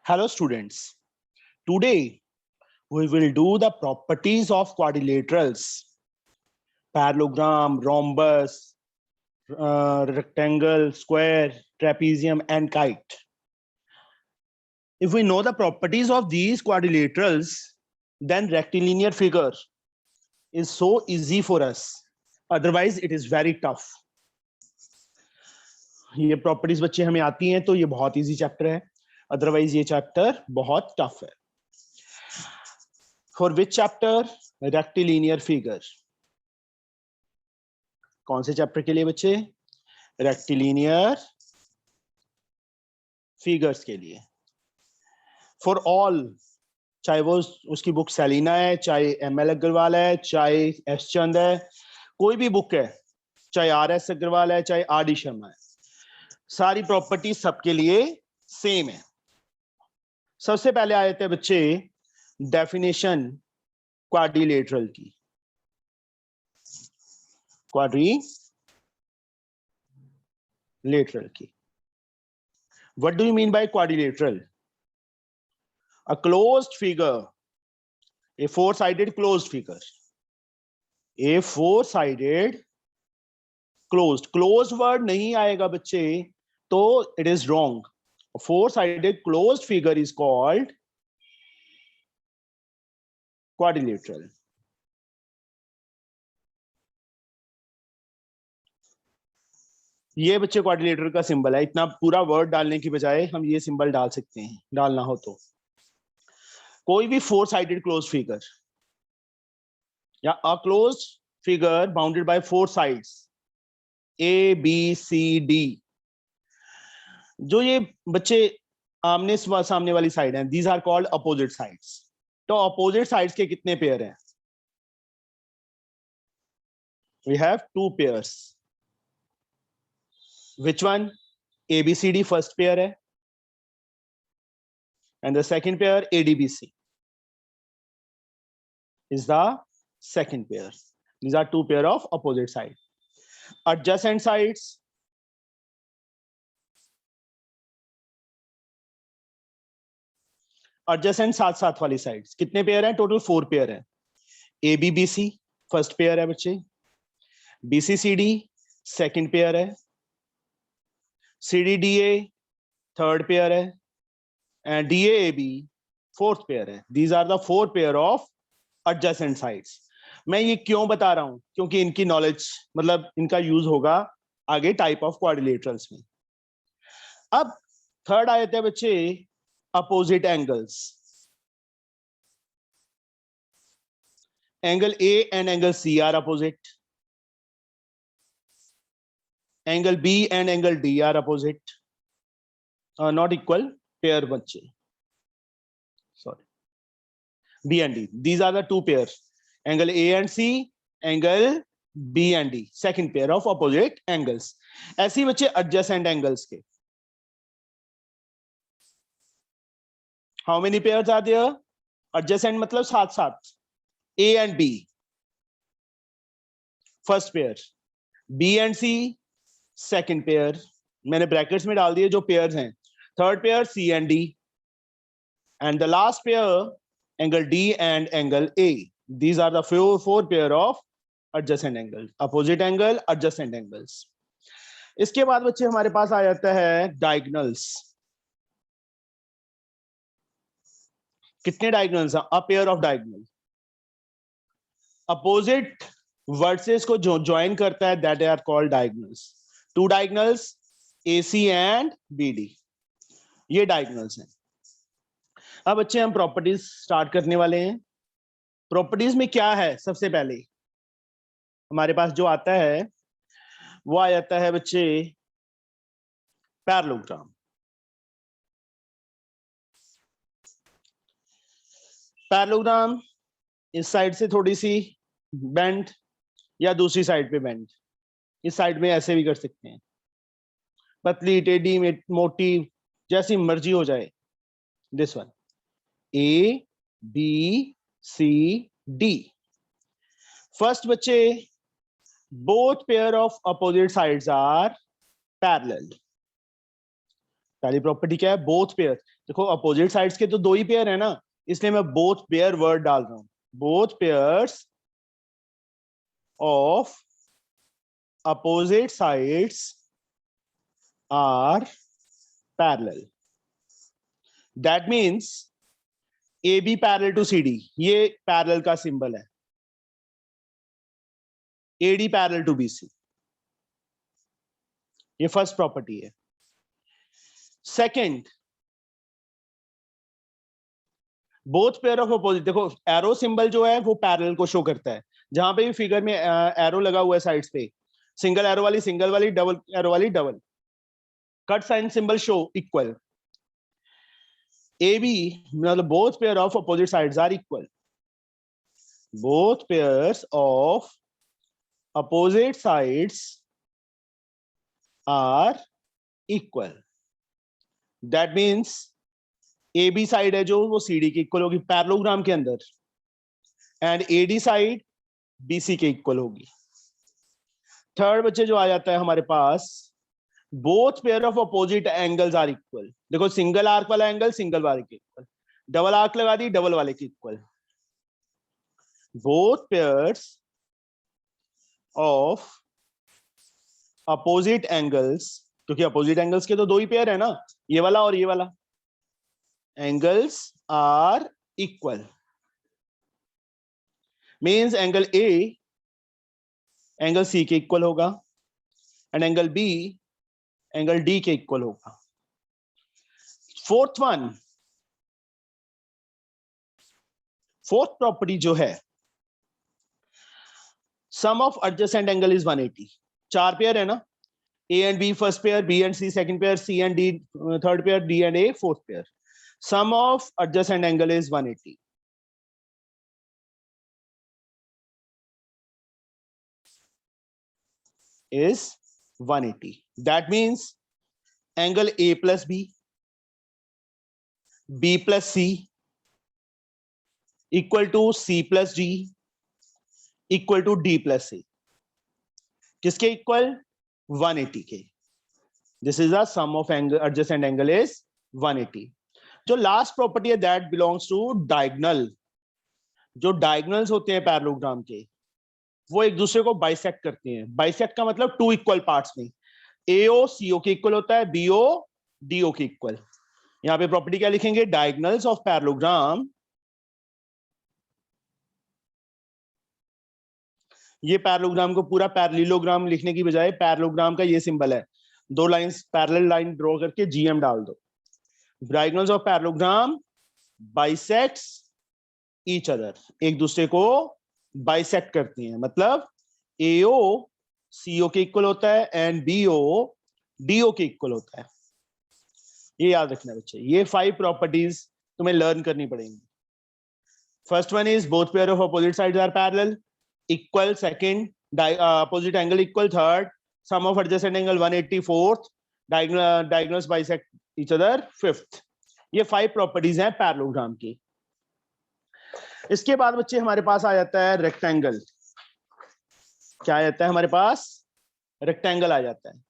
Hello students, today we will do the properties of quadrilaterals, parallelogram, rhombus, rectangle, square, trapezium and kite. If we know the properties of these quadrilaterals, then rectilinear figure is so easy for us. Otherwise it is very tough. ये properties बच्चे हमें आती हैं तो ये बहुत easy chapter है, otherwise ये चैप्टर बहुत टफ है. For which chapter? Rectilinear figure. कौन से चैप्टर के लिए बच्चे? रेक्टिलिनियर फिगर्स के लिए. फॉर ऑल, चाहे वो उसकी बुक सेलिना है, चाहे ML अग्रवाल है, चाहे एस चंद है, कोई भी बुक है, चाहे RS अग्रवाल है, चाहे RD शर्मा है, सारी प्रॉपर्टी सबके लिए सेम है. सबसे पहले आए थे बच्चे डेफिनेशन क्वाड्रिलेटरल की. क्वाड्रिलेटरल की. What do you mean by quadrilateral? A closed figure, a four-sided closed figure, a four-sided closed. Closed word नहीं आएगा बच्चे तो it is wrong. A four-sided closed figure is called quadrilateral. ये बच्चे quadrilateral का symbol है. इतना पूरा वर्ड डालने की बजाय हम ये सिंबल डाल सकते हैं, डालना हो तो. कोई भी फोर साइडेड क्लोज फिगर या a close figure bounded by four sides A B C D. जो ये बच्चे आमने सामने वाली साइड हैं, these are called opposite sides. तो अपोजिट साइड्स के कितने पेयर हैं? We have two pairs. Which one? ABCD first pair है and the second pair ADBC is the second pair. These are two pair of opposite sides. Adjacent sides, adjacent साथ साथ वाली sides कितने pair हैं? Total 4 pair है. ABBC first pair है बच्चे, BCCD second pair है, CDDA थर्ड पेयर है and DAAB फोर्थ पेयर है. These are the 4 pair of adjacent sides. मैं ये क्यों बता रहा हूं? क्योंकि इनकी नॉलेज मतलब इनका यूज होगा आगे टाइप ऑफ क्वाड्रिलेटरल्स में. अब थर्ड आए थे बच्चे opposite angles. Angle A and angle C are opposite. Angle B and angle D are opposite, not equal pair बच्चे. Sorry, B and D. These are the two pairs. Angle A and C, angle B and D. Second pair of opposite angles. ऐसी बच्चे adjacent angles के. How many pairs are there? Adjacent मतलब साथ साथ. A and B. First pair. B and C. Second pair. मैंने brackets में डाल दिए जो pairs हैं. Third pair C and D. And the last pair angle D and angle A. These are the four pair of adjacent angles. Opposite angle, adjacent angles. इसके बाद बच्चे हमारे पास आ जाता है diagonals. कितने diagonals हैं? A pair of diagonal. Opposite vertices को जो join करता है that are called diagonals. Two diagonals AC and BD. ये diagonals हैं. अब बच्चे हम प्रॉपर्टीज स्टार्ट करने वाले हैं. प्रॉपर्टीज में क्या है? सबसे पहले हमारे पास जो आता है वो आ जाता है बच्चे पैरेललोग्राम. पैरेललोग्राम इस साइड से थोड़ी सी बेंड या दूसरी साइड पे बेंड. इस साइड में ऐसे भी कर सकते हैं, पतली टेढ़ी मोटी जैसी मर्जी हो जाए. This one A B C D. First बच्चे both pair of opposite sides are parallel. पहली प्रॉपर्टी क्या है, बोथ पेयर। देखो अपोजिट साइड्स के तो दो ही पेयर है ना, इसलिए मैं बोथ पेयर वर्ड डाल रहा हूं, both pairs of opposite sides are parallel. That means A B parallel to C D, ये पैरेलल का सिंबल है, A D parallel to B C, ये फर्स्ट प्रॉपर्टी है। Second, both pair of opposite, देखो arrow symbol जो है वो parallel को शो करता है, जहां पे भी फिगर में एरो लगा हुआ है साइड्स पे, सिंगल एरो वाली सिंगल वाली, डबल एरो वाली double, cut sign symbol show equal. A B मतलब both pair of opposite sides are equal, both pairs of opposite sides are equal. That means A B side है जो वो C D के equal होगी parallelogram के अंदर, and A D side B C के equal होगी। थर्ड बच्चे जो आ जाता है हमारे पास, both pair of opposite angles are equal. देखो सिंगल आर्क वाला एंगल सिंगल वाले के इक्वल, डबल आर्क लगा दी डबल वाले के equal. both pairs of opposite angles, क्योंकि अपोजिट एंगल्स के तो दो ही पेयर है ना, ये वाला और ये वाला, angles are equal means angle A angle C के इक्वल होगा and angle B angle D के इक्वल होगा। फोर्थ प्रॉपर्टी जो है, sum of adjacent angle is 180। चार पेयर है ना, A and B first pair, B and C second pair, C and D third pair, D and A fourth pair. Sum of adjacent angle is 180। is 180. That means angle A plus B, B plus C equal to C plus D equal to D plus C. किसके equal? 180 के। This is the sum of angle, adjacent angle is 180. जो last property है that belongs to diagonal. जो diagonals होते हैं parallelogram के, वो एक दूसरे को बाइसेक्ट करते हैं। बाइसेक्ट का मतलब टू इक्वल पार्ट्स में, एओ सीओ के इक्वल होता है, बीओ डीओ के इक्वल। यहां पे प्रॉपर्टी क्या लिखेंगे? डायगोनल्स ऑफ पैरेललोग्राम, ये पैरेललोग्राम को पूरा पैरेललोग्राम लिखने की बजाय पैरेललोग्राम का ये सिंबल है, दो लाइंस पैरेलल लाइन ड्रॉ करके जीएम डाल दो। Diagonals of parallelogram bisects each other, एक दूसरे को बाइसेक्ट करती हैं, मतलब एओ सीओ के इक्वल होता है एंड बीओ डीओ के इक्वल होता है। ये याद रखना बच्चे, ये 5 प्रॉपर्टीज तुम्हें लर्न करनी पड़ेंगी। First one is both pair of opposite sides are parallel equal, second opposite angle equal, third sum of adjacent angle 180, fourth diagonals bisect each other, fifth. ये 5 प्रॉपर्टीज हैं पैरेललोग्राम की। इसके बाद बच्चे हमारे पास आ जाता है रेक्टेंगल। क्या आ जाता है हमारे पास? रेक्टेंगल आ जाता है।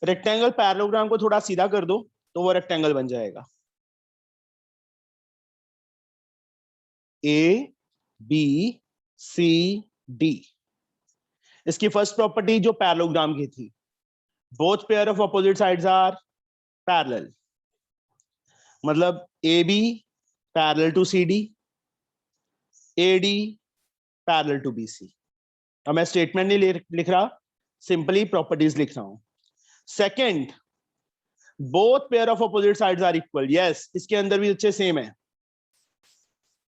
रेक्टेंगल पैरेललोग्राम को थोड़ा सीधा कर दो तो वो रेक्टेंगल बन जाएगा। ए बी सी डी, इसकी फर्स्ट प्रॉपर्टी जो पैरेललोग्राम की थी, both pair of opposite sides are parallel, मतलब AB parallel to CD, AD parallel to BC। अब मैं स्टेटमेंट नहीं लिख रहा, सिंपली प्रॉपर्टीज लिख रहा हूं। Second, both pair of opposite sides are equal, yes, इसके अंदर भी अच्छे सेम है,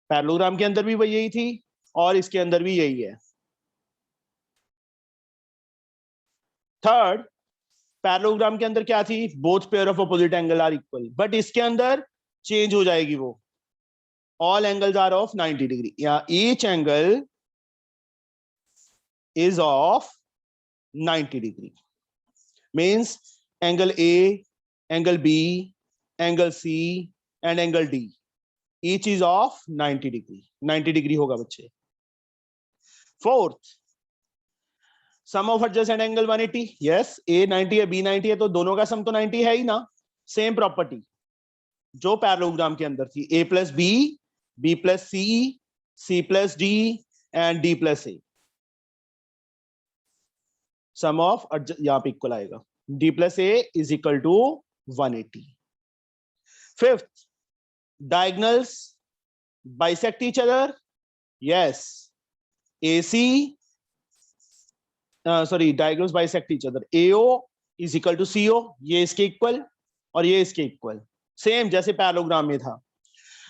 पैरेललोग्राम के अंदर भी वही यही थी और इसके अंदर भी यही है। थर्ड, पैरेललोग्राम के अंदर क्या थी? Both pair of opposite angle are equal, but इसके अंदर चेंज हो जाएगी वो, all angles are of 90 degree, या each angle is of 90 degree, means angle A, angle B, angle C and angle D, each is of 90 degree. 90 degree होगा बच्चे। Fourth, sum of adjacent angle 180, yes, A 90 है, B 90 है, तो दोनों का सम तो 90 है ही ना। सेम प्रॉपर्टी जो पैरेललोग्राम के अंदर थी, A plus B plus C plus D and D plus A. Sum of यहां पे इक्वल आएगा, D plus A is equal to 180। Fifth, diagonals bisect each other, yes, AC sorry diagonals bisect each other, AO is equal to CO, ये इसके equal और ये इसके equal, same जैसे parallelogram में था।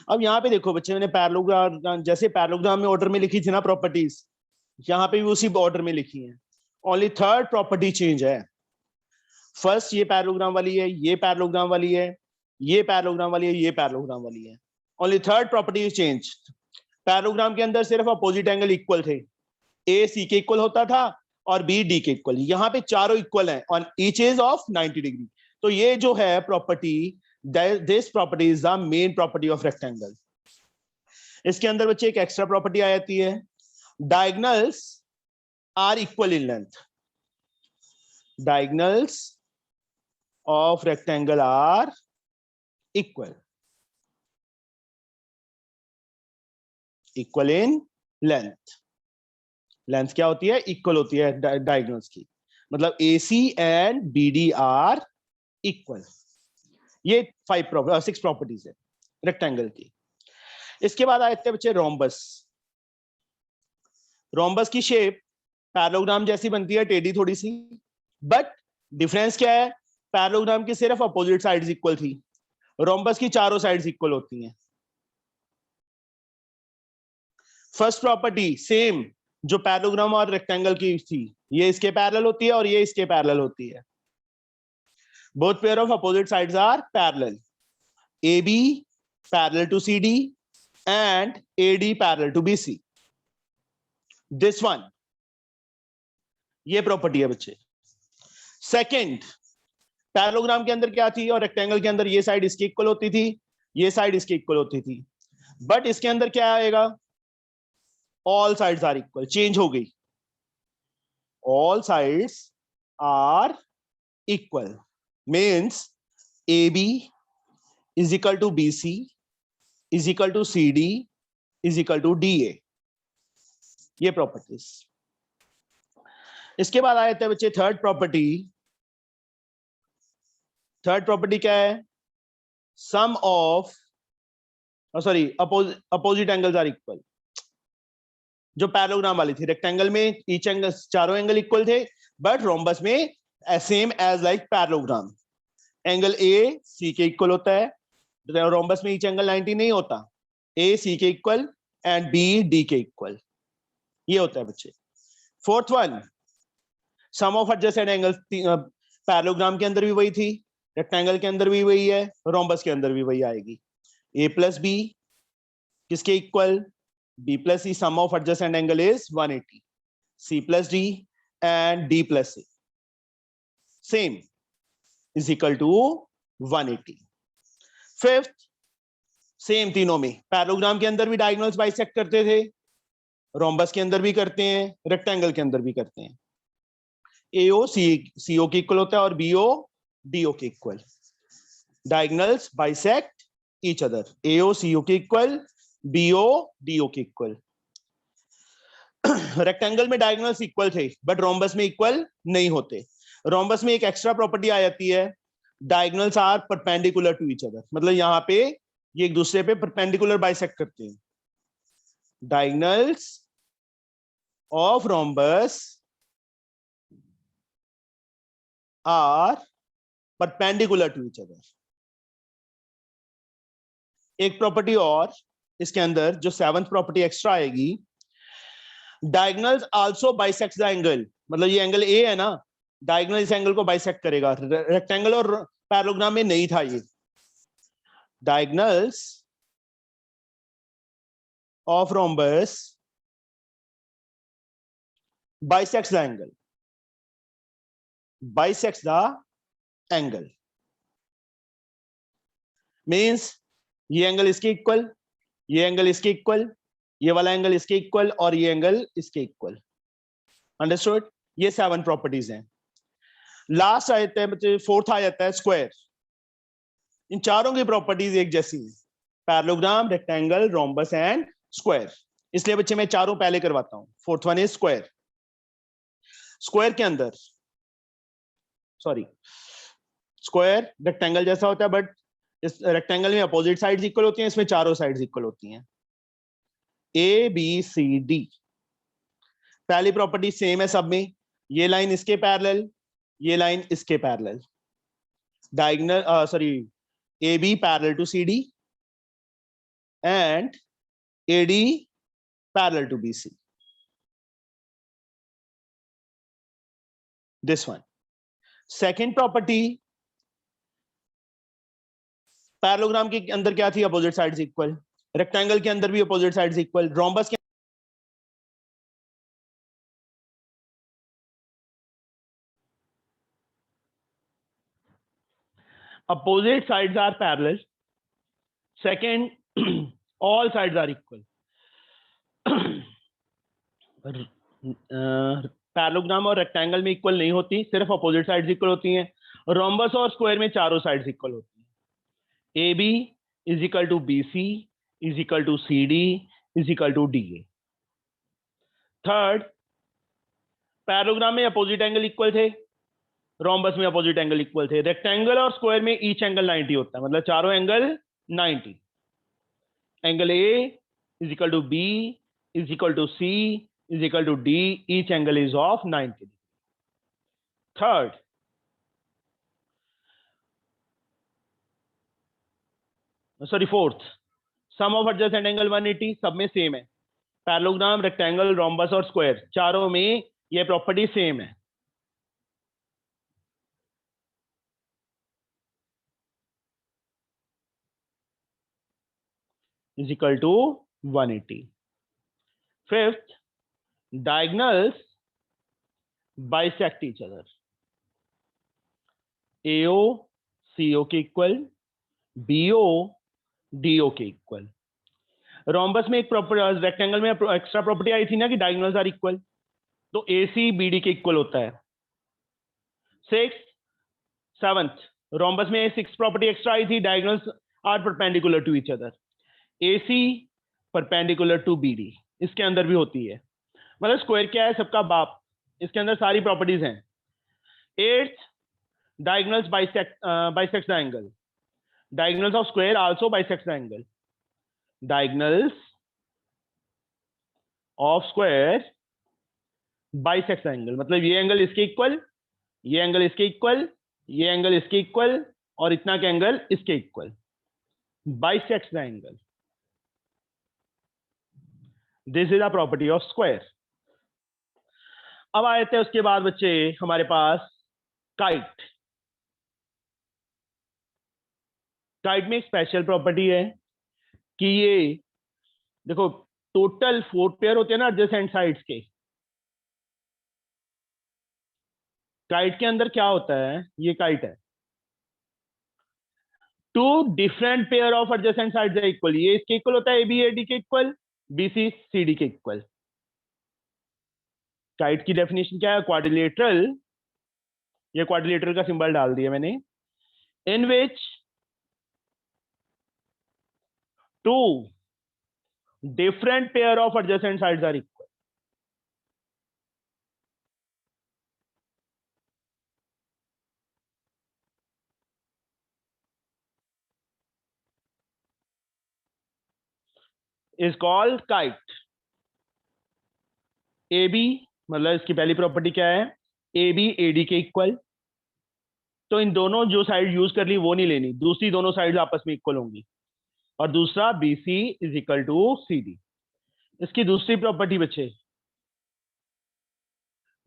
अब यहाँ पे देखो बच्चे, मैंने पैरेललोग्राम जैसे पैरेललोग्राम में ऑर्डर में लिखी थी ना प्रॉपर्टीज, यहाँ पे भी उसी ऑर्डर में लिखी है, ओनली थर्ड प्रॉपर्टी चेंज है। फर्स्ट ये पैरेललोग्राम वाली है, ये पैरेललोग्राम वाली है, ये पैरेललोग्राम वाली है, ये पैरेललोग्राम वाली है, only third property is change. Parallelogram के अंदर सिर्फ अपोजिट एंगल इक्वल थे, A C के इक्वल होता था और B D के इक्वल, यहाँ पे चारों इक्वल हैं और ईच इज ऑफ 90 डिग्री। तो ये जो है property, this property is the main property of rectangle. इसके अंदर बच्चे एक एक्स्ट्रा प्रॉपर्टी आ जाती है, diagonals are equal in length, diagonals of rectangle are equal in length. Length क्या होती है? इक्वल होती है डायगोनल्स की, मतलब AC and BD are equal. ये 6 प्रॉपर्टीज है रेक्टेंगल की। इसके बाद आते हैं बच्चे रोम्बस। रोम्बस की शेप पैरेललोग्राम जैसी बनती है, टेढ़ी थोड़ी सी, बट डिफरेंस क्या है? पैरेललोग्राम की सिर्फ अपोजिट साइड्स इक्वल थी, रोम्बस की चारों साइड्स इक्वल होती हैं। फर्स्ट प्रॉपर्टी सेम जो पैरेललोग्राम और रेक्टेंगल की थी, ये इसके पैरेलल होती है और ये इसके पैरेलल होती है। Both pair of opposite sides are parallel, AB parallel to CD and AD parallel to BC। This one, ये प्रॉपर्टी है बच्चे। सेकंड, पैरेललोग्राम के अंदर क्या थी और रेक्टेंगल के अंदर ये साइड इसकी इक्वल होती थी, ये साइड इसकी इक्वल होती थी, बट इसके अंदर क्या आएगा? All sides are equal, change हो गई, all sides are equal means AB is equal to BC is equal to CD is equal to DA। ये प्रॉपर्टीज। इसके बाद आए थे बच्चे थर्ड प्रॉपर्टी। थर्ड प्रॉपर्टी क्या है? Sum of sorry opposite angles are equal. जो पैरेललोग्राम वाली थी, रेक्टेंगल में ईच एंगल, चारों एंगल इक्वल थे, बट रोम्बस में same as like parallelogram, angle A C के इक्वल होता है, रोम्बस में ईच एंगल 90 नहीं होता, A C के इक्वल एंड B D के इक्वल, ये होता है बच्चे। Fourth one, sum of adjacent angles, parallelogram के अंदर भी वही थी, रेक्टेंगल के अंदर भी वही है, रोम्बस के अंदर भी वही आएगी। A प्लस B किसके equal? B plus C, sum of adjacent angle is 180. C plus D and D plus A, same, is equal to 180. Fifth, same तीनों में, पैरेललोग्राम के अंदर भी डायगोनल्स बाइसेक्ट करते थे, रोम्बस के अंदर भी करते हैं, रेक्टेंगल के अंदर भी करते हैं। AO CO के इक्वल होता है और BO DO के equal. Diagonals bisect each other, AO CO के इक्वल, BO DO के इक्वल। रेक्टेंगल में डायगोनल्स इक्वल थे, बट रोम्बस में इक्वल नहीं होते। रोम्बस में एक एक्स्ट्रा प्रॉपर्टी आ जाती है, diagonals are perpendicular to each other, मतलब यहाँ पे ये एक दूसरे पे परपेंडिकुलर बाइसेक्ट करते हैं। Diagonals of rhombus are perpendicular to each other. एक प्रॉपर्टी और इसके अंदर जो 7th प्रॉपर्टी एक्स्ट्रा आएगी, diagonals also bisect the angle, मतलब ये एंगल A है ना, डायगोनल इस एंगल को बाइसेक्ट करेगा। रेक्टेंगल और पैरेललोग्राम में नहीं था ये। Diagonals of rhombus bisects the angle, bisects the angle means ये एंगल इसके इक्वल, ये एंगल इसके इक्वल, ये वाला एंगल इसके इक्वल और ये एंगल इसके इक्वल। अंडरस्टूड? ये 7 प्रॉपर्टीज हैं। लास्ट आ जाता है बच्चे, फोर्थ आ जाता है स्क्वायर। इन चारों की प्रॉपर्टीज एक जैसी हैं, parallelogram, rectangle, rhombus and square. इसलिए बच्चे मैं चारों पहले करवाता हूं। Fourth one is square. Square के अंदर, सॉरी, स्क्वायर रेक्टेंगल जैसा होता है, बट इस रेक्टेंगल में अपोजिट साइड्स इक्वल होती हैं, इसमें चारों साइड्स इक्वल होती हैं। ए बी सी डी, पहली प्रॉपर्टी सेम है सब में। ये लाइन इसके पैरेलल, ये लाइन इसके parallel. Diagonal, sorry, A B parallel to C D and A D parallel to B C. This one. Second property, parallelogram के अंदर क्या थी? Opposite sides equal. रेक्टेंगल के अंदर भी अपोजिट साइड्स इक्वल। रोम्बस के opposite sides are parallel. Second, all sides are equal. Parallelogram और rectangle में इक्वल नहीं होती, सिर्फ अपोजिट साइड्स इक्वल होती हैं। रोम्बस और स्क्वायर में चारों साइड्स इक्वल होती हैं। A B is equal to B C is equal to C D is equal to D A. Third, parallelogram में अपोजिट एंगल इक्वल थे, रोम्बस में अपोजिट एंगल इक्वल थे। रेक्टेंगल और स्क्वायर में ईच एंगल 90 होता है, मतलब चारों angle 90। Angle A is equal to B is equal to C is equal to D, each angle is of 90। Third, sorry fourth, sum of adjacent angle 180 सब में same है। Parallelogram, rectangle, rhombus और square चारों में ये property same है। is equal to 180. Fifth, diagonals bisect each other. AO CO के equal, BO DO के इक्वल। रोम्बस में एक प्रॉपर्टी, रेक्टेंगल में एक्स्ट्रा प्रॉपर्टी आई थी ना कि डायगोनल्स आर इक्वल, तो AC BD के इक्वल होता है। सिक्स, सेवंथ, रोम्बस में 6 प्रॉपर्टी एक्स्ट्रा आई थी, diagonals are perpendicular to each other. AC perpendicular to BD, इसके अंदर भी होती है। मतलब स्क्वायर क्या है? सबका बाप, इसके अंदर सारी प्रॉपर्टीज हैं। Eighth, diagonals bisect the angle. Diagonals of square also bisect the angle. Diagonals of square bisect the angle, मतलब ये एंगल इसके इक्वल, ये एंगल इसके इक्वल, ये एंगल इसके इक्वल और इतना का एंगल इसके equal. Bisect the angle. This is a property of square. अब आए थे उसके बाद बच्चे हमारे पास काइट। काइट में एक स्पेशल प्रॉपर्टी है कि ये देखो, टोटल 4 पेयर होते हैं ना एडजेसेंट साइड्स के। काइट के अंदर क्या होता है? ये काइट है, 2 different pair of adjacent sides है इक्वल। ये इसके इक्वल होता है, ए बी ए डी के equal, B C C D के इक्वल। काइट की डेफिनेशन क्या है? क्वाड्रिलेटरल, ये क्वाड्रिलेटरल का सिंबल डाल दिया मैंने, इन विच 2 different pair of adjacent sides are equal. Is called kite. AB, मतलब इसकी पहली प्रॉपर्टी क्या है? AB AD के इक्वल। तो इन दोनों जो साइड यूज कर ली वो नहीं लेनी, दूसरी दोनों साइड आपस में इक्वल होंगी। और दूसरा BC is equal to CD। इसकी दूसरी प्रॉपर्टी बच्चे,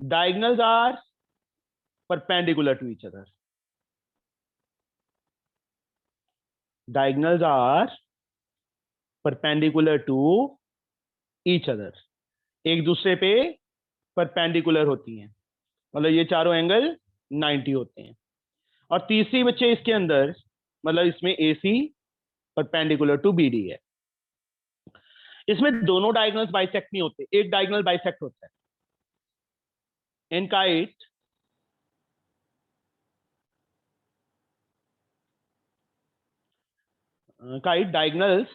diagonals are perpendicular to each other. Diagonals are perpendicular to each other, एक दूसरे पे परपेंडिकुलर होती हैं, मतलब ये चारों एंगल 90 होते हैं। और तीसरी बच्चे इसके अंदर, मतलब इसमें AC परपेंडिकुलर टू BD है। इसमें दोनों डायगोनल्स बाइसेक्ट नहीं होते, एक डायगोनल बाइसेक्ट होता है। In kite diagonals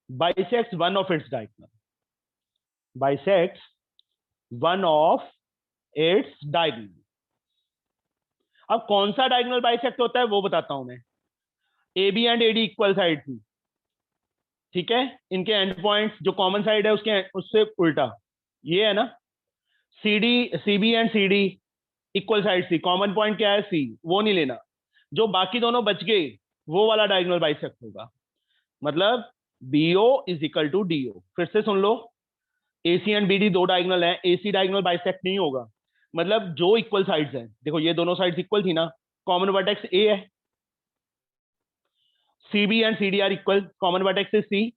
bisects one of its diagonal, bisects one of its diagonal। अब कौन सा डायगोनल बाइसेक्ट होता है वो बताता हूं मैं। A B and A D equal side थी, ठीक है, इनके एंड पॉइंट्स जो कॉमन साइड है उसके उससे उल्टा ये है ना। C D C B and C D equal side थी, कॉमन पॉइंट क्या है सी, वो नहीं लेना, जो बाकी दोनों बच गए वो वाला डायगोनल बाइसेक्ट होगा। मतलब B O is equal to D O. फिर से सुन लो, एसी एंड बीडी दो डायगोनल हैं, एसी डायगोनल बाइसेक्ट नहीं होगा। मतलब जो इक्वल साइड्स हैं, देखो ये दोनों साइड्स इक्वल थी ना, कॉमन वर्टेक्स ए है, C B and C D are equal, common vertex is C,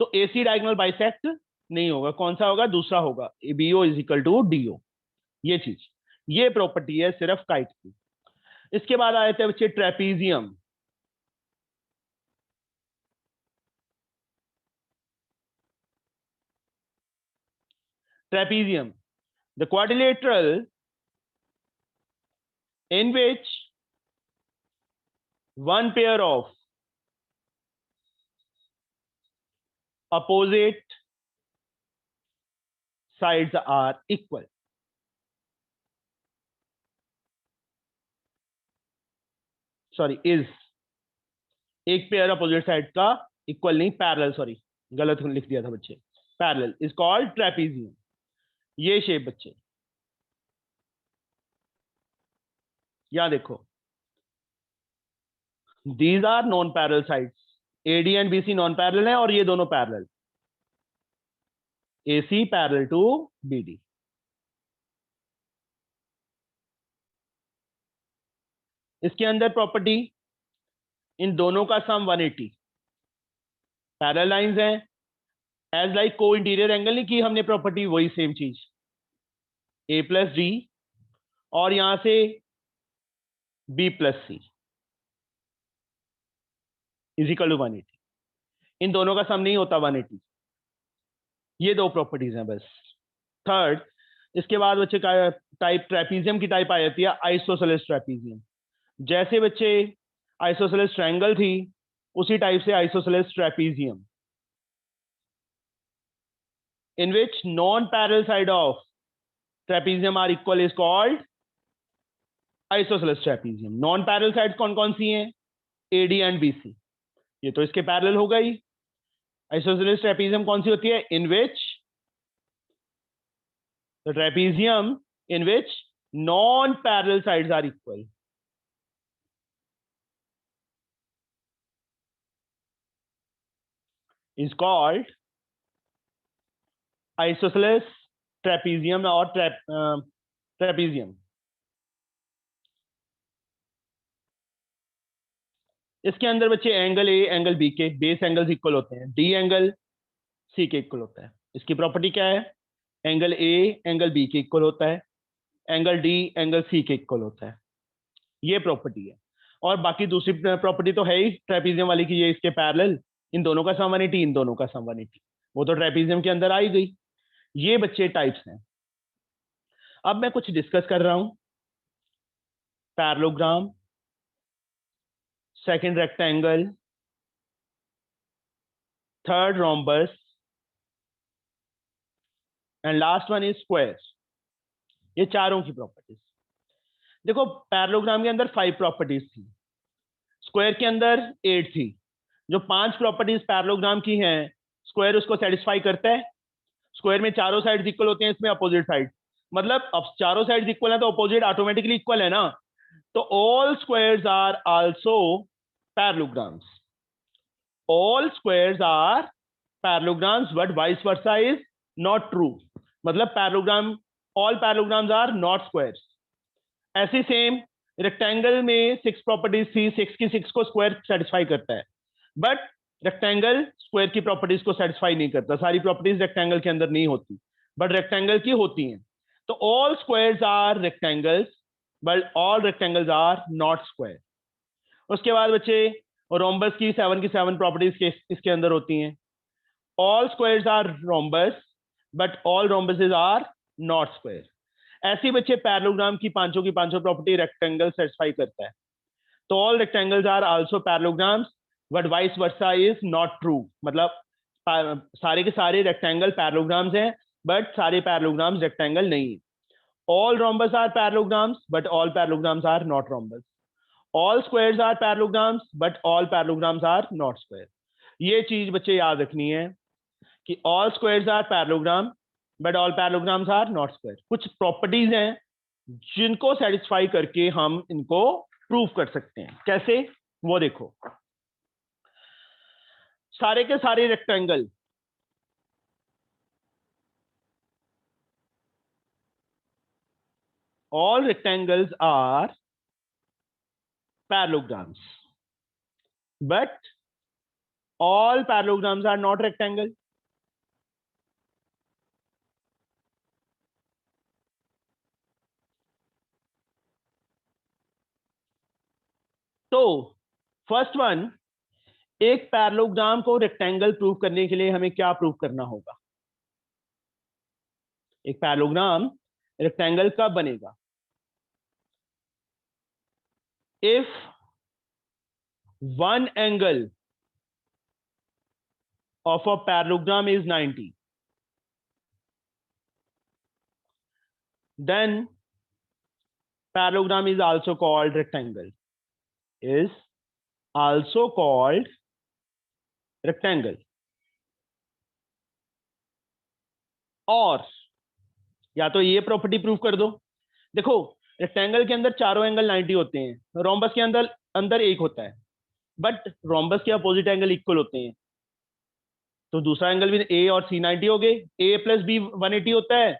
तो एसी डायगोनल बाइसेक्ट नहीं होगा। कौन सा होगा? दूसरा होगा, B O is equal to D O. ये चीज, ये प्रॉपर्टी है सिर्फ काइट की। इसके बाद आए थे बच्चे trapezium. Trapezium, the quadrilateral in which one pair of opposite sides are equal। Sorry, is, एक पेयर अपोजिट साइड का इक्वल नहीं, पैरेलल, सॉरी गलत लिख दिया था बच्चे, पैरेलल इज कॉल्ड ट्रेपीजियम। ये शेप बच्चे, यहां देखो, these are non parallel sides, A D and B C non parallel है और ये दोनों parallel, A C parallel to B D. इसके अंदर प्रॉपर्टी, इन दोनों का सम 180, पैरेलल लाइंस हैं, as like co-interior angle नहीं की हमने प्रॉपर्टी, वही सेम चीज, ए प्लस डी और यहां से B plus C is equal to 180। इन दोनों का सम नहीं होता 180। ये दो प्रॉपर्टीज हैं बस। थर्ड, इसके बाद बच्चे का टाइप, ट्रेपीजियम की टाइप आ जाती है आइसोसेलेस ट्रेपीजियम। जैसे बच्चे आइसोसेलेस ट्रायंगल थी, उसी टाइप से isosceles trapezium, in which non-parallel side of trapezium are equal is called isosceles trapezium। non-parallel sides कौन कौन सी हैं? AD and BC, ये तो इसके पैरेलल हो गई। isosceles trapezium कौन सी होती है? in which the trapezium in which non-parallel sides are equal is called isosceles trapezium और trapezium। इसके अंदर बच्चे एंगल ए एंगल बी के बेस एंगल्स इक्वल होते हैं, डी एंगल सी के इक्वल होता है। इसकी प्रॉपर्टी क्या है? एंगल ए एंगल बी के इक्वल होता है, एंगल डी एंगल सी के इक्वल होता है। ये प्रॉपर्टी है। और बाकी दूसरी प्रॉपर्टी तो है ही ट्रेपीजियम वाली की, ये इसके पैरेलल, इन दोनों का सम 180, इन दोनों का सम 180, वो तो ट्रेपीजियम के अंदर आ ही गई। ये बच्चे टाइप्स हैं। अब मैं कुछ डिस्कस कर रहा हूं। Parallelogram, second rectangle, third rhombus and last one is square. ये चारों की प्रॉपर्टीज देखो। पैरेललोग्राम के अंदर 5 प्रॉपर्टीज थी, स्क्वायर के अंदर 8 थी। जो 5 प्रॉपर्टीज पैरेललोग्राम की हैं, स्क्वायर उसको सेटिस्फाई करता है। स्क्वायर में चारों साइड्स इक्वल होते हैं, इसमें अपोजिट साइड, मतलब अब चारों साइड्स इक्वल है तो अपोजिट ऑटोमेटिकली इक्वल है ना। तो all squares are also parallelograms, all squares are parallelograms, but vice versa is not true. मतलब parallelogram, all parallelograms are not squares. ऐसी सेम रेक्टेंगल में 6 प्रॉपर्टीज थी, 6 की 6 को स्क्वायर सेटिस्फाई करता है, बट रेक्टेंगल स्क्वायर की प्रॉपर्टीज को सेटिस्फाई नहीं करता। सारी प्रॉपर्टीज रेक्टेंगल के अंदर नहीं होती, बट रेक्टेंगल की होती हैं। तो all squares are rectangles, but all rectangles are not square. उसके बाद बच्चे और रोम्बस की 7 प्रॉपर्टीज इसके अंदर होती हैं। All squares are rhombus but all rhombuses are not square. ऐसे बच्चे पैरेललोग्राम की पांचों प्रॉपर्टी रेक्टेंगल सेटिस्फाई करता है। तो all rectangles are also parallelograms but vice versa is not true. मतलब सारे के सारे रेक्टेंगल पैरेललोग्राम्स हैं बट सारे पैरेललोग्राम्स रेक्टेंगल नहीं है। All rhombus are parallelograms but all parallelograms are not rhombus. All squares are parallelograms but all parallelograms are not square. ये चीज बच्चे याद रखनी है कि all squares are parallelogram but all parallelograms are not square. कुछ प्रॉपर्टीज हैं जिनको सेटिस्फाई करके हम इनको प्रूव कर सकते हैं। कैसे, वो देखो। सारे के सारे rectangle all rectangles are parallelograms but all parallelograms are not rectangle. तो फर्स्ट वन, एक पैरेललोग्राम को रेक्टेंगल प्रूव करने के लिए हमें क्या प्रूव करना होगा? एक पैरेललोग्राम रेक्टेंगल कब बनेगा? If one angle of a parallelogram is 90, then parallelogram is also called rectangle. Is also called rectangle. और या तो ये प्रॉपर्टी प्रूव कर दो। देखो, रेक्टेंगल के अंदर चारों एंगल 90 होते हैं, रोम्बस के अंदर अंदर एक होता है, बट रोम्बस के अपोजिट एंगल इक्वल होते हैं। तो दूसरा एंगल भी ए और सी 90 हो गए। ए प्लस बी 180 होता है,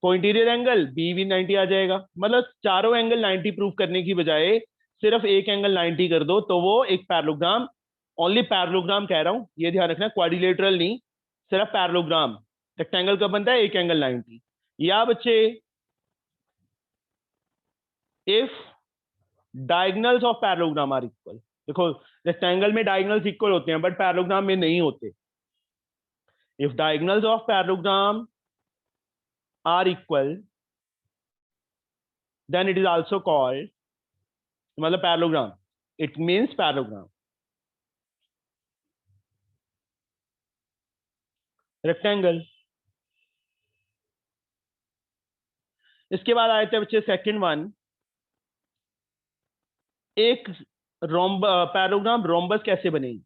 को इंटीरियर एंगल बी भी 90 आ जाएगा। मतलब चारों एंगल 90 प्रूव करने की बजाय सिर्फ एक एंगल 90 कर दो तो वो एक पैरेललोग्राम, ओनली पैरेललोग्राम कह रहा हूं, ये ध्यान रखना, क्वाड्रिलेटरल नहीं, सिर्फ पैरेललोग्राम। रेक्टेंगल का बनता है एक एंगल 90। या बच्चे, if diagonals of parallelogram are equal. देखो, रेक्टेंगल में डायगोनल्स इक्वल होते हैं बट पैरेललोग्राम में नहीं होते। If diagonals of parallelogram are equal then it is also called, मतलब parallelogram, it means parallelogram. Rectangle. इसके बाद आए थे बच्चे सेकंड वन, एक पैरेललोग्राम रोम्बस कैसे बनेगी?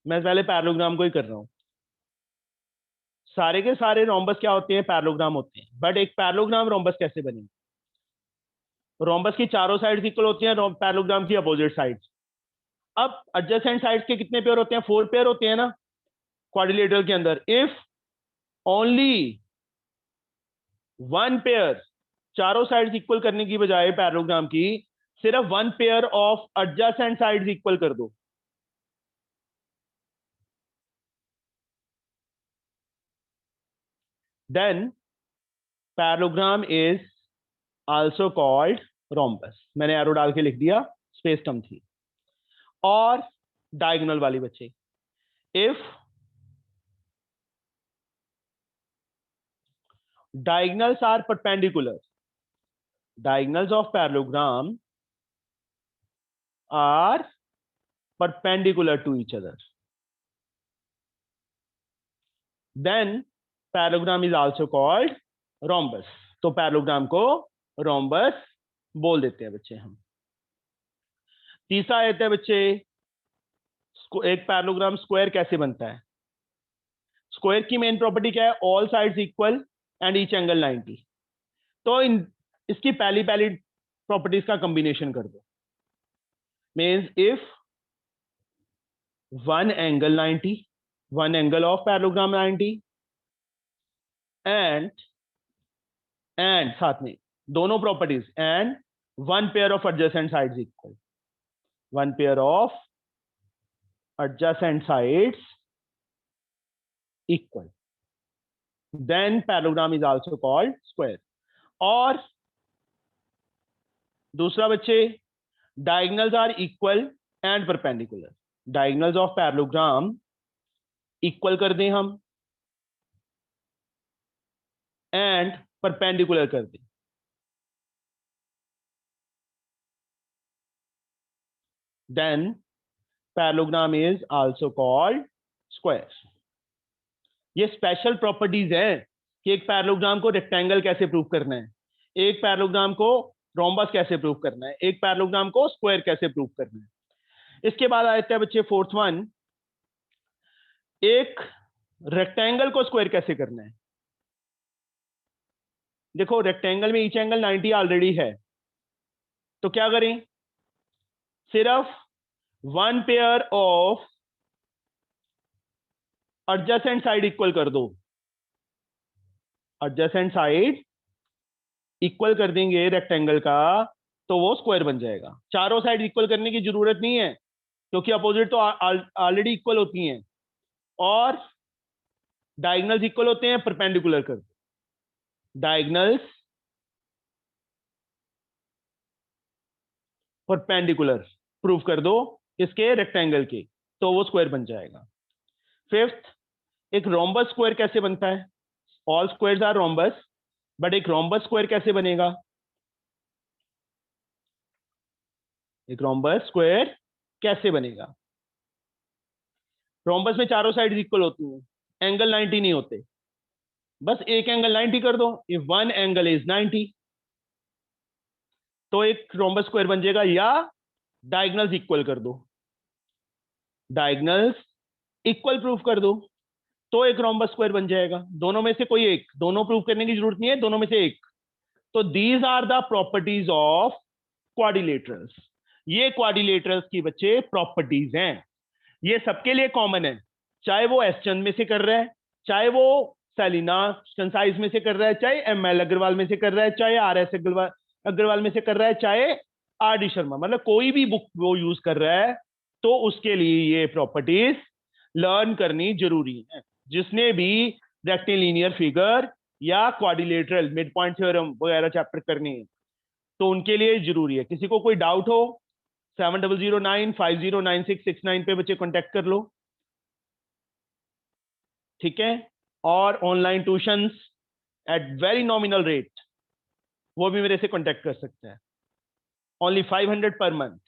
मैं पहले पैरेललोग्राम को ही कर रहा हूं। सारे के सारे रोम्बस क्या होते हैं? पैरेललोग्राम होते हैं, बट एक पैरेललोग्राम रोम्बस कैसे बनेगी? रोम्बस की चारों साइड्स इक्वल होती हैं, पैरेललोग्राम की अपोजिट साइड्स। अब एडजेसेंट साइड्स के कितने पेयर होते हैं? 4 पेयर होते हैं ना क्वाड्रिलेटरल के अंदर। इफ ओनली वन पेयर, चारों साइड्स इक्वल करने की बजाय पैरेललोग्राम की सिर्फ one pair of adjacent sides equal कर दो, then parallelogram is also called rhombus. मैंने एरो डाल के लिख दिया, स्पेस कम थी। और डायगोनल वाली बच्चे, if diagonals are perpendicular, diagonals of parallelogram are perpendicular to each other, then parallelogram is also called rhombus। तो पैरेललोग्राम को रोम्बस बोल देते हैं बच्चे हम। तीसरा आता है बच्चे, एक पैरेललोग्राम स्क्वायर कैसे बनता है? स्क्वायर की मेन प्रॉपर्टी क्या है? All sides equal and each angle 90। तो इसकी पहली प्रॉपर्टीज का कॉम्बिनेशन कर दो। Means if one angle 90, one angle of parallelogram 90 and साथ में दोनों properties and one pair of adjacent sides equal, one pair of adjacent sides equal, then parallelogram is also called square। और दूसरा बच्चे, diagonals are equal and perpendicular, diagonals of parallelogram equal कर दें हम and perpendicular कर दें। Then parallelogram is also called square। ये special properties है कि एक पैरेललोग्राम को रेक्टेंगल कैसे प्रूव करना है, एक पैरेललोग्राम को रोम्बस कैसे प्रूव करना है, एक पैरेललोग्राम को स्क्वायर कैसे प्रूव करना है। इसके बाद आते हैं बच्चे फोर्थ वन, एक रेक्टेंगल को स्क्वायर कैसे करना है। देखो रेक्टेंगल में ईच एंगल 90 ऑलरेडी है, तो क्या करें, सिर्फ one pair of adjacent side equal कर दो, एडजेसेंट साइड इक्वल कर देंगे रेक्टेंगल का तो वो स्क्वायर बन जाएगा। चारों साइड इक्वल करने की जरूरत नहीं है क्योंकि अपोजिट तो ऑलरेडी इक्वल होती हैं, और डायगोनल्स इक्वल होते हैं, परपेंडिकुलर कर दो, डायगोनल्स परपेंडिकुलर प्रूव कर दो इसके रेक्टेंगल के, तो वो स्क्वायर बन जाएगा। फिफ्थ, एक रोम्बस स्क्वायर कैसे बनता है, all squares are rhombus, but एक रोम्बस स्क्वायर कैसे बनेगा, एक रोम्बस स्क्वायर कैसे बनेगा। रोम्बस में चारों साइड इक्वल होती हैं, एंगल 90 नहीं होते, बस एक एंगल 90 कर दो, इफ वन एंगल इज 90 तो एक रोम्बस स्क्वायर बन जाएगा, या डायगोनल्स इक्वल कर दो, डायगोनल्स इक्वल प्रूफ कर दो तो एक रोम्बस स्क्वायर बन जाएगा। दोनों में से कोई एक, दोनों प्रूफ करने की जरूरत नहीं है, दोनों में से एक। तो these are the properties of quadrilaterals. ये क्वाड्रिलेटरल्स की बच्चे प्रॉपर्टीज हैं, ये सबके लिए कॉमन है, चाहे वो एस चंद में से कर रहा है, चाहे वो सेलिना कंसाइज में से कर रहा है, चाहे एमएल अग्रवाल में से कर रहा है, चाहे आरएस अग्रवाल में से कर रहा है, चाहे आर डी शर्मा, मतलब कोई भी बुक वो यूज कर रहा है तो उसके लिए ये प्रॉपर्टीज लर्न करनी जरूरी है। जिसने भी रेक्टिलिनियर फिगर या क्वाड्रिलेटरल मिड पॉइंट थ्योरम वगैरह चैप्टर करनी है तो उनके लिए जरूरी है। किसी को कोई डाउट हो 7009509669 पे बच्चे कांटेक्ट कर लो, ठीक है। और online tuitions at very nominal rate वो भी मेरे से कांटेक्ट कर सकते हैं, ओनली 500 पर मंथ।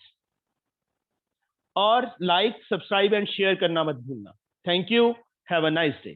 और लाइक सब्सक्राइब एंड शेयर करना मत भूलना। Thank you, have a nice day.